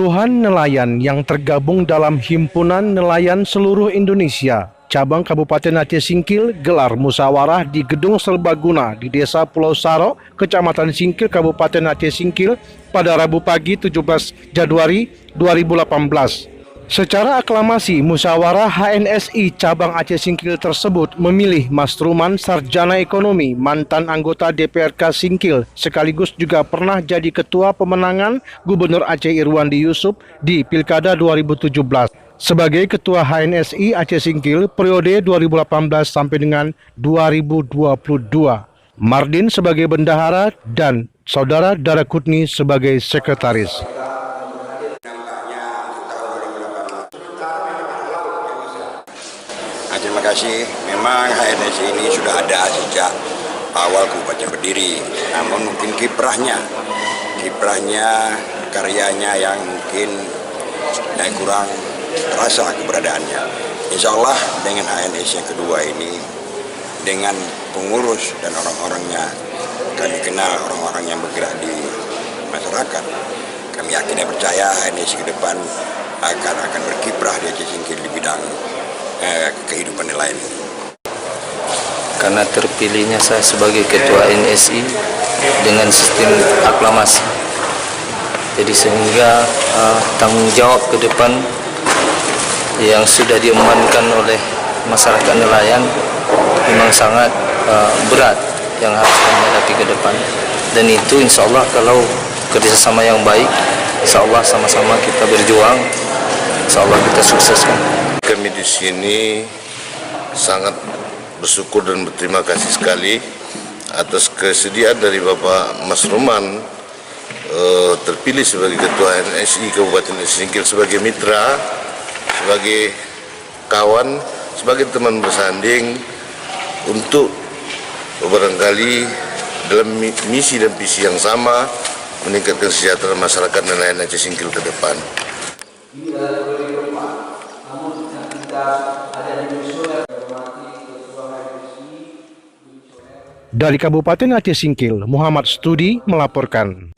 Puluhan nelayan yang tergabung dalam Himpunan Nelayan Seluruh Indonesia Cabang Kabupaten Aceh Singkil gelar musyawarah di Gedung Serbaguna di Desa Pulau Saro, Kecamatan Singkil, Kabupaten Aceh Singkil pada Rabu pagi 17 Januari 2018. Secara aklamasi, musyawarah HNSI Cabang Aceh Singkil tersebut memilih Mas Ruman, sarjana ekonomi, mantan anggota DPRK Singkil, sekaligus juga pernah jadi ketua pemenangan Gubernur Aceh Irwandi Yusuf di Pilkada 2017. Sebagai ketua HNSI Aceh Singkil periode 2018 sampai dengan 2022. Mardin sebagai bendahara dan Saudara Darakutni sebagai sekretaris. Terima kasih. Memang HNSI ini sudah ada sejak awal kabupaten berdiri. Namun mungkin kiprahnya, karyanya yang mungkin kurang terasa keberadaannya. Insya Allah dengan HNSI yang kedua ini, dengan pengurus dan orang-orangnya, kami kenal orang-orang yang bergerak di masyarakat. Kami yakin dan percaya HNSI ke depan akan berkiprah di Aceh Singkil di bidang kehidupan nelayan. Karena terpilihnya saya sebagai ketua NSI dengan sistem aklamasi, jadi sehingga tanggung jawab ke depan yang sudah diembankan oleh masyarakat nelayan memang sangat berat yang harus kami hadapi ke depan, dan itu insya Allah kalau kerjasama yang baik, insya Allah sama-sama kita berjuang, insya Allah kita sukseskan. Kami di sini sangat bersyukur dan berterima kasih sekali atas kesediaan dari Bapak Mas Ruman terpilih sebagai Ketua HNSI Kabupaten Aceh Singkil, sebagai mitra, sebagai kawan, sebagai teman bersanding untuk barangkali dalam misi dan visi yang sama meningkatkan kesejahteraan masyarakat nelayan Aceh Singkil ke depan. Dari Kabupaten Aceh Singkil, Muhammad Studi melaporkan.